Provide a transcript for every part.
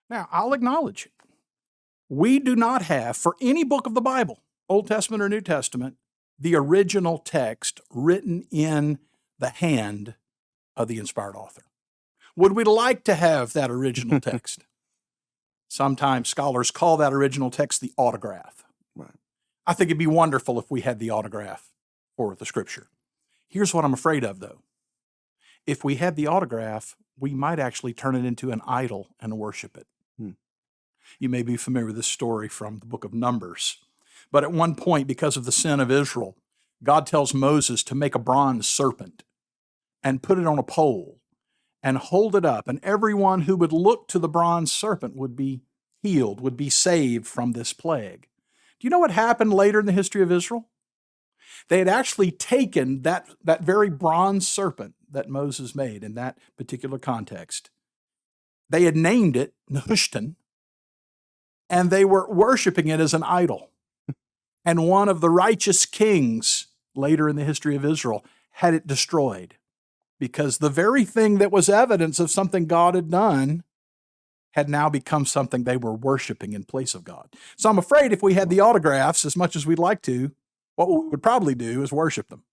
Now, I'll acknowledge it. We do not have, for any book of the Bible, Old Testament or New Testament, the original text written in the hand of the inspired author. Would we like to have that original text? Sometimes scholars call that original text the autograph. Right. I think it'd be wonderful if we had the autograph for the Scripture. Here's what I'm afraid of, though. If we had the autograph, we might actually turn it into an idol and worship it. You may be familiar with this story from the book of Numbers. But at one point, because of the sin of Israel, God tells Moses to make a bronze serpent and put it on a pole and hold it up. And everyone who would look to the bronze serpent would be healed, would be saved from this plague. Do you know what happened later in the history of Israel? They had actually taken that very bronze serpent that Moses made in that particular context. They had named it Nehushtan, and they were worshiping it as an idol. And one of the righteous kings later in the history of Israel had it destroyed because the very thing that was evidence of something God had done had now become something they were worshiping in place of God. So I'm afraid if we had the autographs, as much as we'd like to, what we would probably do is worship them.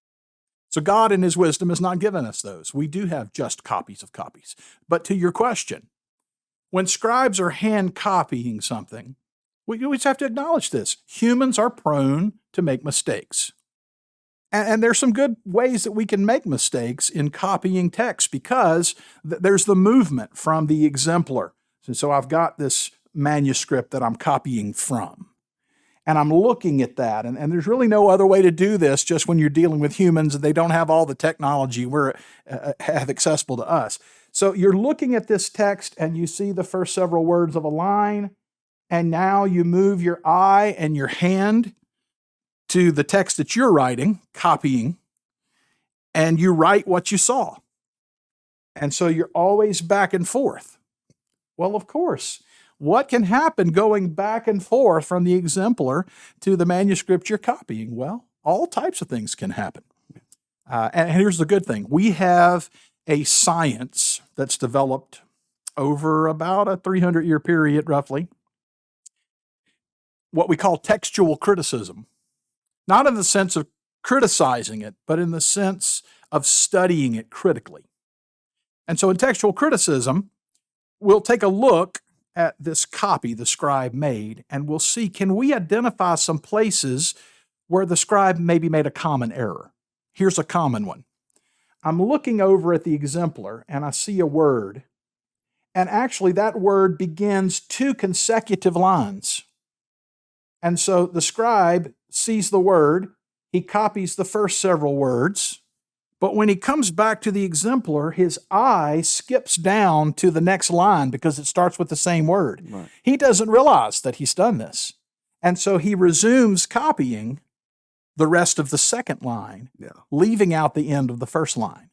So God in his wisdom has not given us those. We do have just copies of copies. But to your question, when scribes are hand copying something, we just have to acknowledge this. Humans are prone to make mistakes. And there's some good ways that we can make mistakes in copying text because there's the movement from the exemplar. So I've got this manuscript that I'm copying from. And I'm looking at that. And there's really no other way to do this just when you're dealing with humans and they don't have all the technology we have accessible to us. So you're looking at this text and you see the first several words of a line, and now you move your eye and your hand to the text that you're writing, copying, and you write what you saw. And so you're always back and forth. Well, of course, what can happen going back and forth from the exemplar to the manuscript you're copying? Well, all types of things can happen. And here's the good thing. We have a science that's developed over about a 300-year period, roughly, what we call textual criticism. Not in the sense of criticizing it, but in the sense of studying it critically. And so in textual criticism, we'll take a look at this copy the scribe made, and we'll see, can we identify some places where the scribe maybe made a common error? Here's a common one. I'm looking over at the exemplar, and I see a word, and actually that word begins 2 consecutive lines. And so the scribe sees the word, he copies the first several words, but when he comes back to the exemplar, his eye skips down to the next line because it starts with the same word. Right. He doesn't realize that he's done this. And so he resumes copying the rest of the second line, leaving out the end of the first line.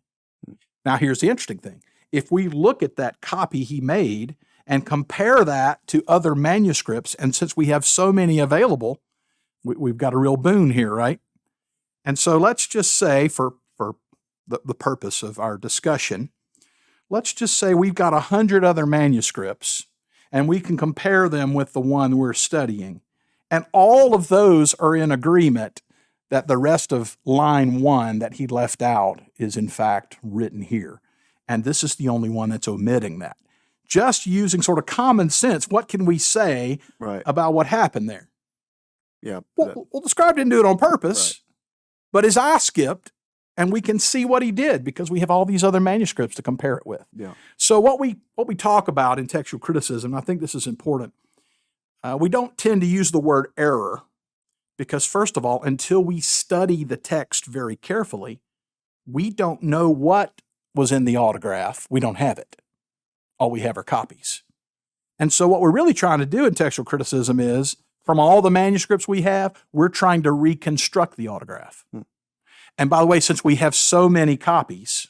Now, here's the interesting thing. If we look at that copy he made and compare that to other manuscripts, and since we have so many available, we've got a real boon here, right? And so let's just say, for the purpose of our discussion, let's just say we've got 100 other manuscripts, and we can compare them with the one we're studying. And all of those are in agreement that the rest of line 1 that he left out is in fact written here. And this is the only one that's omitting that. Just using sort of common sense, what can we say about what happened there? Yeah. Well, the scribe didn't do it on purpose, but his eye skipped, and we can see what he did because we have all these other manuscripts to compare it with. Yeah. So what we talk about in textual criticism, I think this is important, we don't tend to use the word error because, first of all, until we study the text very carefully, we don't know what was in the autograph. We don't have it. All we have are copies. And so what we're really trying to do in textual criticism is, from all the manuscripts we have, we're trying to reconstruct the autograph. And by the way, since we have so many copies,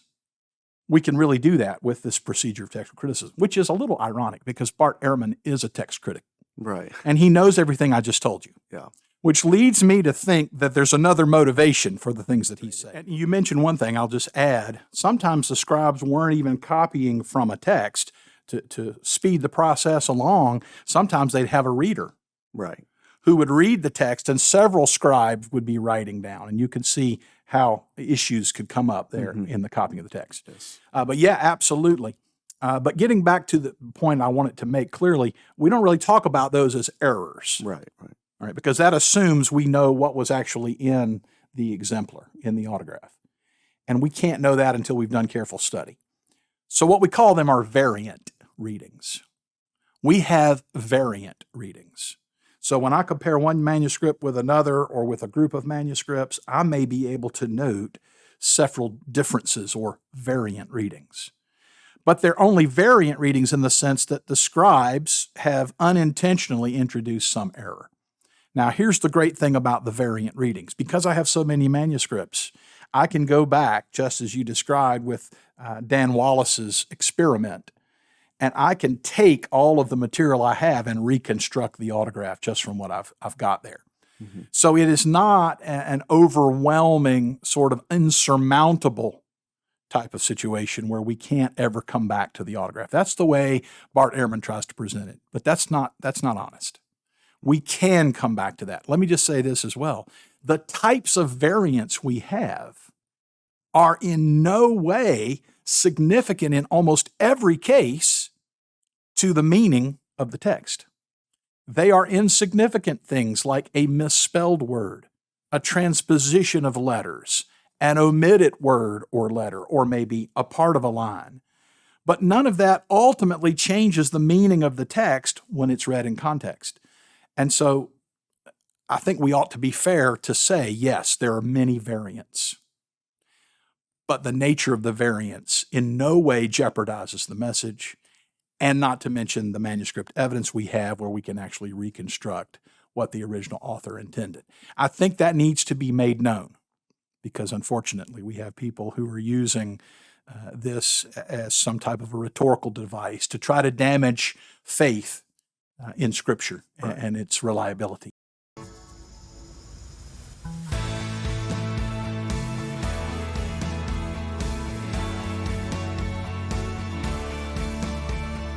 we can really do that with this procedure of textual criticism, which is a little ironic because Bart Ehrman is a text critic. Right. And he knows everything I just told you. Yeah. Which leads me to think that there's another motivation for the things that he's saying. And you mentioned one thing, I'll just add. Sometimes the scribes weren't even copying from a text. to speed the process along, sometimes they'd have a reader Right. who would read the text, and several scribes would be writing down. And you can see how issues could come up there in the copying of the text. Yes. But yeah, absolutely. But getting back to the point I wanted to make clearly, we don't really talk about those as errors. Right. All right, because that assumes we know what was actually in the exemplar, in the autograph. And we can't know that until we've done careful study. So what we call them are variant readings. We have variant readings. So when I compare one manuscript with another or with a group of manuscripts, I may be able to note several differences or variant readings. But they're only variant readings in the sense that the scribes have unintentionally introduced some error. Now, here's the great thing about the variant readings. Because I have so many manuscripts, I can go back, just as you described with Dan Wallace's experiment, and I can take all of the material I have and reconstruct the autograph just from what I've got there. So it is not an overwhelming, sort of insurmountable type of situation where we can't ever come back to the autograph. That's the way Bart Ehrman tries to present it, but that's not honest. We can come back to that. Let me just say this as well. The types of variants we have are in no way significant in almost every case to the meaning of the text. They are insignificant things like a misspelled word, a transposition of letters, an omitted word or letter, or maybe a part of a line. But none of that ultimately changes the meaning of the text when it's read in context. And so I think we ought to be fair to say, yes, there are many variants. But the nature of the variants in no way jeopardizes the message, and not to mention the manuscript evidence we have where we can actually reconstruct what the original author intended. I think that needs to be made known because, unfortunately, we have people who are using this as some type of a rhetorical device to try to damage faith in Scripture and its reliability.